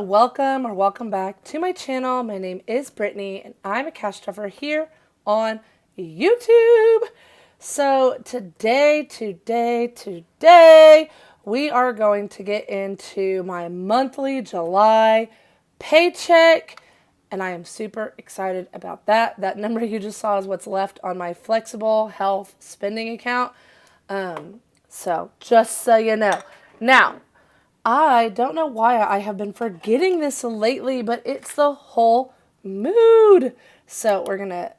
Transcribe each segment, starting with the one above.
welcome or welcome back to my channel. My name is Brittany and I'm a cash stuffer here on YouTube. So today, we are going to get into my monthly July paycheck and I am super excited about that. That number you just saw is what's left on my flexible health spending account. So just so you know. Now, I don't know why I have been forgetting this lately, but it's the whole mood. So we're going to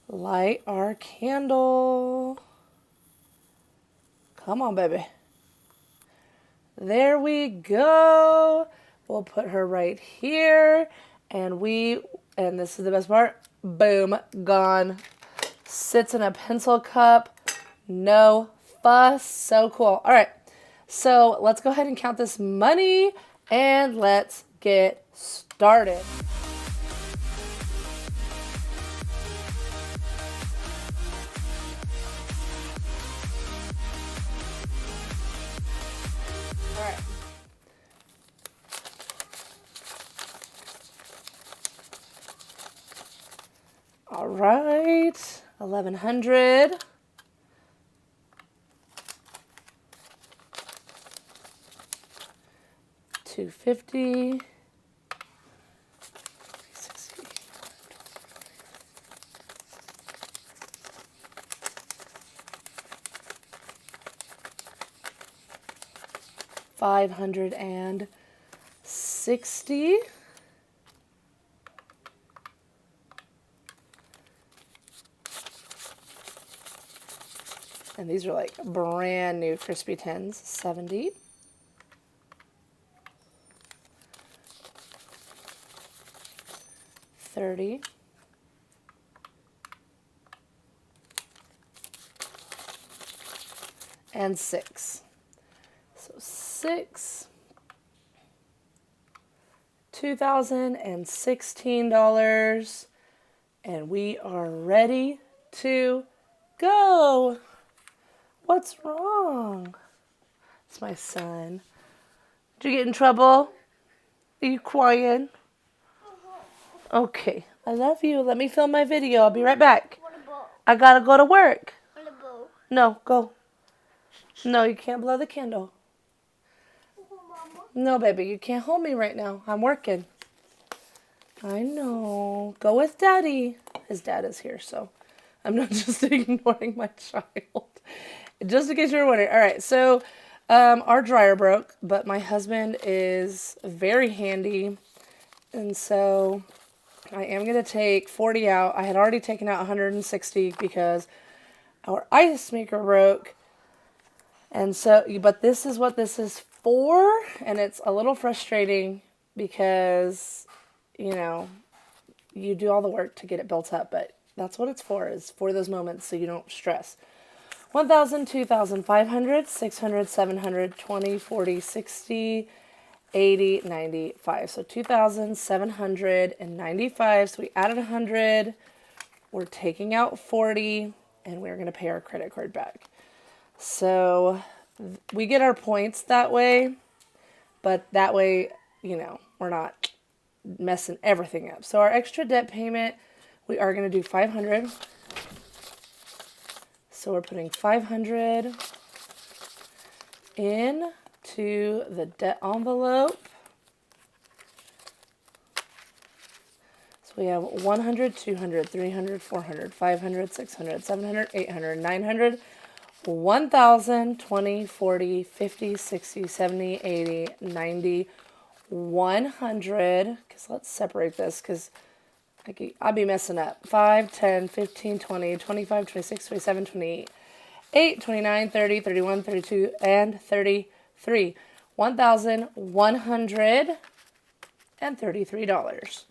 light our candle. Come on, baby. There we go. We'll put her right here. And this is the best part, boom, gone. Sits in a pencil cup. No fuss. So cool. All right. So let's go ahead and count this money and let's get started. All right. All right. 1,100. $250, $560, and these are like brand new crispy tins. 70. 30, and 6. So 6, $2,016, and we are ready to go. What's wrong? It's my son. Did you get in trouble? Are you crying? Okay, I love you. Let me film my video. I'll be right back. I gotta go to work. No, go. No, you can't blow the candle. No, baby, you can't hold me right now. I'm working. I know. Go with Daddy. His dad is here, so I'm not just ignoring my child. Just in case you're wondering. All right, so our dryer broke, but my husband is very handy, and so I am going to take 40 out. I had already taken out 160 because our ice maker broke. And so, but this is what this is for. And it's a little frustrating because, you know, you do all the work to get it built up. But that's what it's for, is for those moments so you don't stress. 1,000, 2,000, 500, 600, 700, 20, 40, 60, 80, 95. So 2,795. So we added 100. We're taking out 40 and we're going to pay our credit card back. So we get our points that way, but that way, you know, we're not messing everything up. So our extra debt payment, we are going to do 500. So we're putting 500 in to the debt envelope. So we have 100, 200, 300, 400, 500, 600, 700, 800, 900, 1,000, 20, 40, 50, 60, 70, 80, 90, 100. Because let's separate this because I'll be messing up. 5, 10, 15, 20, 25, 26, 27, 28, 29, 30, 31, 32, and 33. $1,133.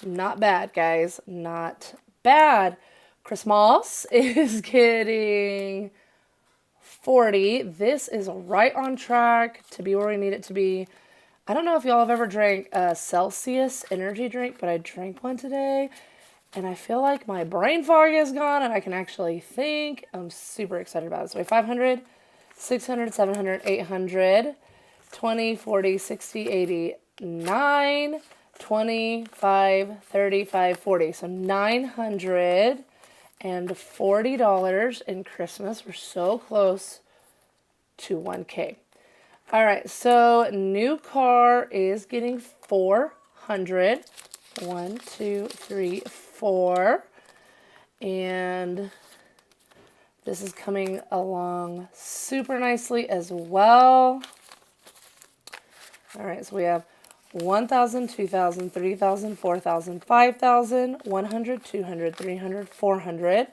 Not bad, guys. Not bad. Christmas is getting 40. This is right on track to be where we need it to be. I don't know if y'all have ever drank a Celsius energy drink, but I drank one today. And I feel like my brain fog is gone and I can actually think. I'm super excited about it. So we have 500, 600, 700, 800. 20, 40, 60, 80, 9, 25, 35, 40. So $940 in Christmas. We're so close to 1K. All right, so new car is getting 400. 1, 2, 3, 4. And this is coming along super nicely as well. All right, so we have 1,000, 2,000, 3,000, 4,000, 5,000, 100, 200, 300, 400,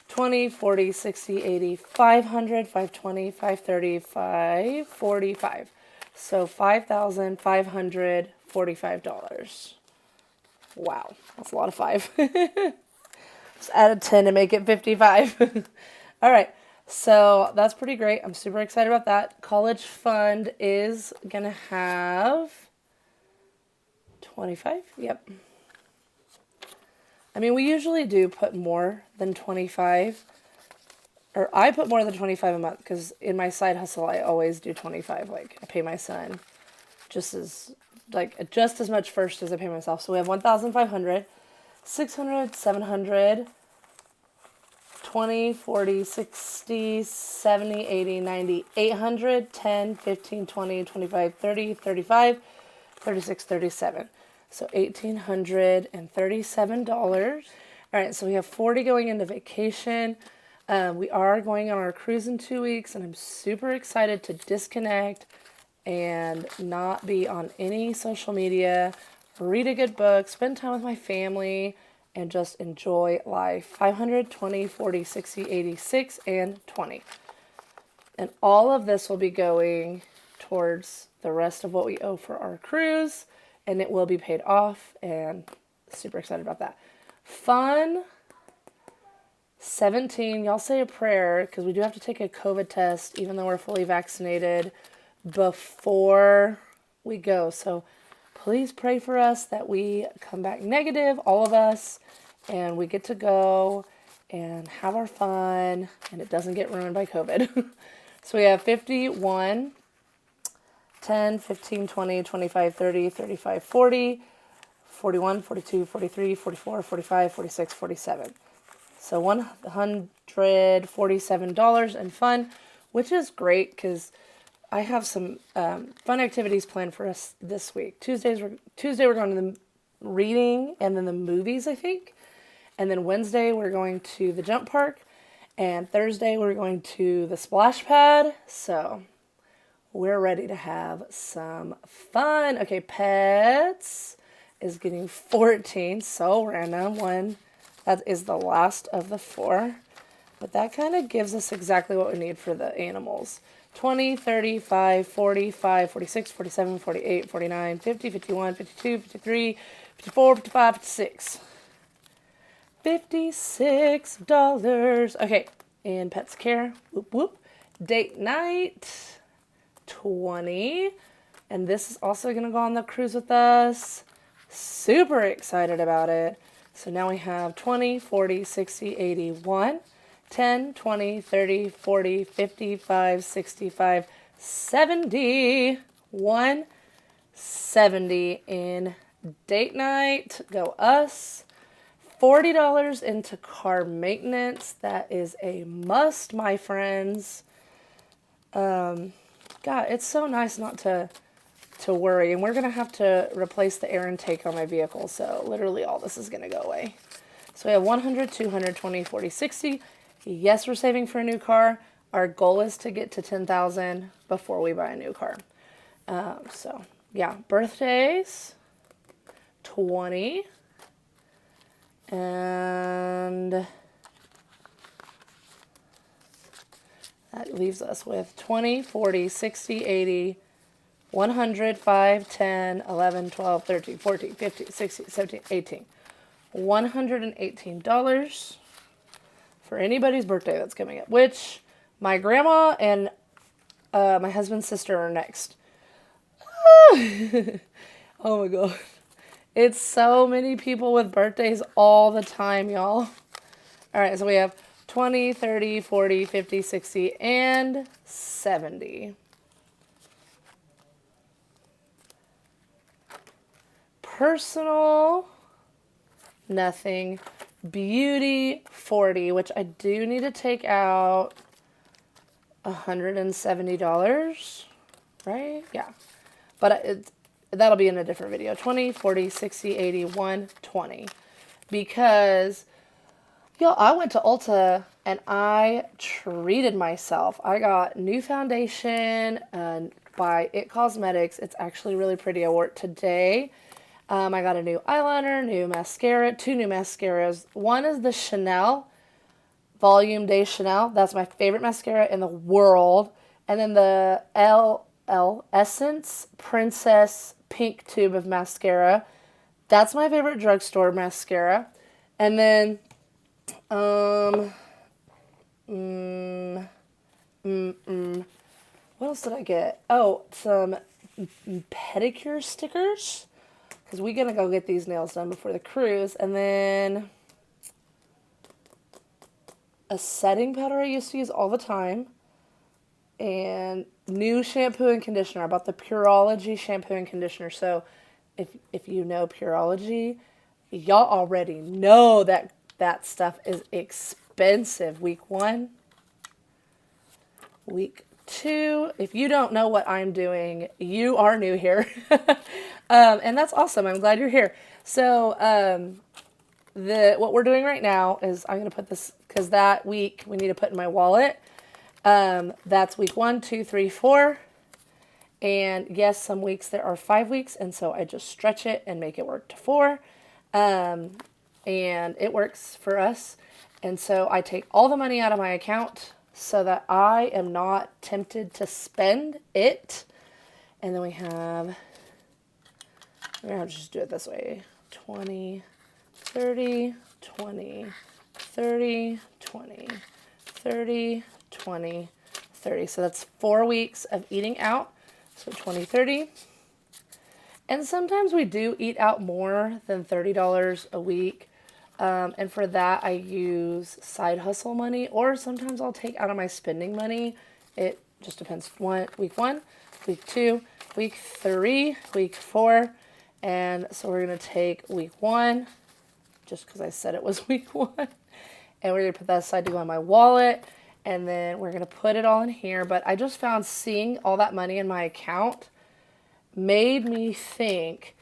20, 40, 60, 80, 500, 520, 530, 545. So $5,545. Wow, that's a lot of 5. Just add a 10 to make it 55. All right, so that's pretty great. I'm super excited about that. College fund is going to have 25. Yep. I mean, we usually do put more than 25. Or I put more than 25 a month because in my side hustle, I always do 25. Like, I pay my son just as much first as I pay myself. So we have 1,500. 600, 700, 20, 40, 60, 70, 80, 90, 800, 10, 15, 20, 25, 30, 35, 36, 37. So $1,837. All right, so we have 40 going into vacation. We are going on our cruise in 2 weeks, and I'm super excited to disconnect and not be on any social media, read a good book, spend time with my family, and just enjoy life. 500, 20, 40, 60, 86, and 20. And all of this will be going towards the rest of what we owe for our cruise, and it will be paid off, and super excited about that. Fun 17, y'all say a prayer, because we do have to take a COVID test, even though we're fully vaccinated, before we go. So please pray for us that we come back negative, all of us, and we get to go and have our fun, and it doesn't get ruined by COVID. So we have 51, 10, 15, 20, 25, 30, 35, 40, 41, 42, 43, 44, 45, 46, 47. So $147 in fun, which is great because I have some fun activities planned for us this week. Tuesday we're going to the reading and then the movies, I think. And then Wednesday we're going to the jump park. And Thursday we're going to the splash pad. So we're ready to have some fun. Okay, pets is getting 14. So random. One, that is the last of the 4. But that kind of gives us exactly what we need for the animals. 20, 35, 45, 46, 47, 48, 49, 50, 51, 52, 53, 54, 55, 56. $56. Okay, in Pets Care, whoop whoop. Date night, 20. And this is also going to go on the cruise with us. Super excited about it. So now we have 20, 40, 60, 81. 10, 20, 30, 40, 55, 65, 70. 170 in date night. Go us. $40 into car maintenance. That is a must, my friends. God, it's so nice not to worry. And we're going to have to replace the air intake on my vehicle. So literally all this is going to go away. So we have 100, 200, 20, 40, 60. Yes, we're saving for a new car. Our goal is to get to 10,000 before we buy a new car. So yeah, birthdays, 20. And that leaves us with 20, 40, 60, 80, 100, 5, 10, 11, 12, 13, 14, 15, 16, 17, 18. $118 for anybody's birthday that's coming up, which my grandma and my husband's sister are next. Oh my God. It's so many people with birthdays all the time, y'all. All right, so we have 20, 30, 40, 50, 60, and 70. Personal, nothing. Beauty, 40, which I do need to take out $170, right? Yeah. But that'll be in a different video. 20, 40, 60, 80, 120. Because, y'all, I went to Ulta and I treated myself. I got new foundation by It Cosmetics. It's actually really pretty. I wore it today. I got a new eyeliner, new mascara, 2 new mascaras. One is the Chanel, Volume Day Chanel. That's my favorite mascara in the world. And then the LL Essence Princess Pink Tube of Mascara. That's my favorite drugstore mascara. And then, what else did I get? Oh, some pedicure stickers. Because we're going to go get these nails done before the cruise. And then a setting powder I used to use all the time. And new shampoo and conditioner. I bought the Pureology shampoo and conditioner. So if you know Pureology, y'all already know that that stuff is expensive. Week 1. Week 2. If you don't know what I'm doing, you are new here. And that's awesome. I'm glad you're here. So what we're doing right now is I'm going to put this, because that week we need to put in my wallet. That's week 1, 2, 3, 4. And yes, some weeks there are 5 weeks. And so I just stretch it and make it work to 4. And it works for us. And so I take all the money out of my account so that I am not tempted to spend it. And then we're going to just do it this way. 20, 30, 20, 30, 20, 30, 20, 30. So that's 4 weeks of eating out. So 20, 30. And sometimes we do eat out more than $30 a week. And for that, I use side hustle money, or sometimes I'll take out of my spending money. It just depends. Week 1, week 2, week 3, week 4. And so we're going to take week 1, just because I said it was week 1. And we're going to put that aside to go in my wallet. And then we're going to put it all in here. But I just found seeing all that money in my account made me think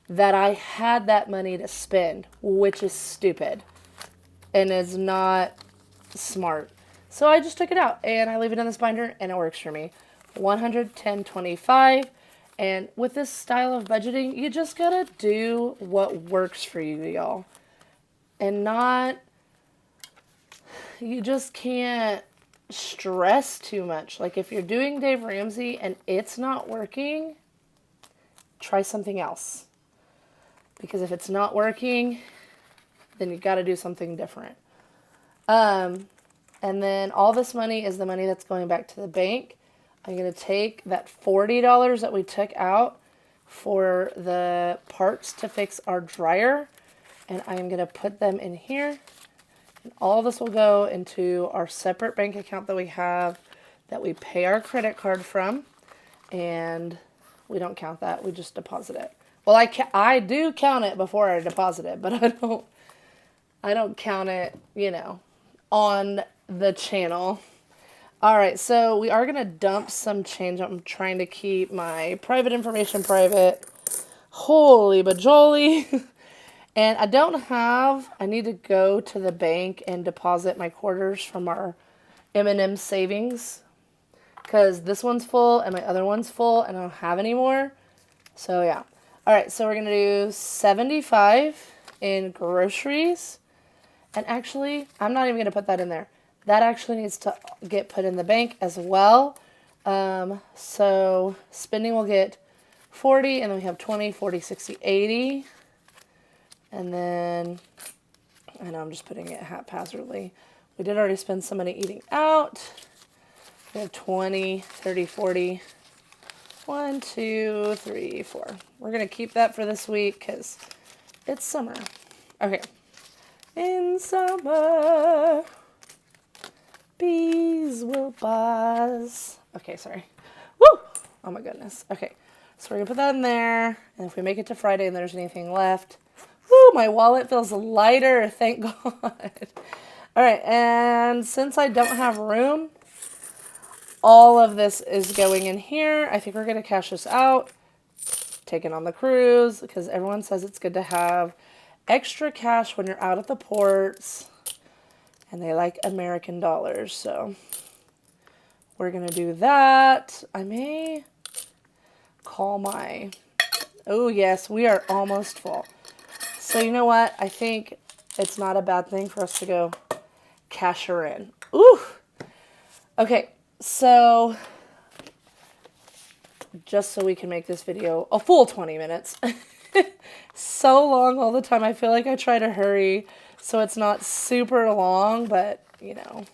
that I had that money to spend, which is stupid and is not smart. So I just took it out and I leave it in this binder and it works for me. 110, 25. And with this style of budgeting, you just gotta do what works for you, y'all. And you just can't stress too much. Like if you're doing Dave Ramsey and it's not working, try something else. Because if it's not working, then you got to do something different. And then all this money is the money that's going back to the bank. I'm going to take that $40 that we took out for the parts to fix our dryer, and I'm going to put them in here. And all this will go into our separate bank account that we have that we pay our credit card from, and we don't count that. We just deposit it. Well, I do count it before I deposit it, but I don't count it, on the channel. All right, so we are going to dump some change. I'm trying to keep my private information private. Holy bajoli. And I need to go to the bank and deposit my quarters from our M&M savings. Because this one's full and my other one's full and I don't have any more. So, yeah. All right, so we're going to do 75 in groceries. And actually, I'm not even going to put that in there. That actually needs to get put in the bank as well. So spending will get 40, and then we have 20, 40, 60, 80. And then, I know I'm just putting it haphazardly. We did already spend some money eating out. We have 20, 30, 40. 1, 2, 3, 4. We're going to keep that for this week because it's summer. Okay. In summer, bees will buzz. Okay, sorry. Woo! Oh my goodness. Okay. So we're going to put that in there. And if we make it to Friday and there's anything left, whoo, my wallet feels lighter. Thank God. All right. And since I don't have room, all of this is going in here. I think we're going to cash this out. Take it on the cruise because everyone says it's good to have extra cash when you're out at the ports. And they like American dollars. So we're going to do that. I may call my... Oh, yes, we are almost full. So you know what? I think it's not a bad thing for us to go cash her in. Ooh. Okay, so just so we can make this video a full 20 minutes. So long all the time. I feel like I try to hurry so it's not super long, but, you know,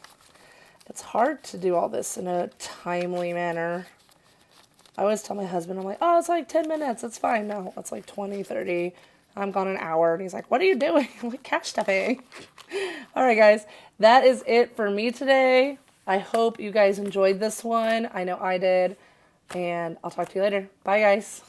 it's hard to do all this in a timely manner. I always tell my husband, I'm like, oh, it's like 10 minutes. It's fine. No, it's like 20, 30. I'm gone an hour. And he's like, what are you doing? I'm like, cash stuffing. All right, guys. That is it for me today. I hope you guys enjoyed this one. I know I did. And I'll talk to you later. Bye, guys.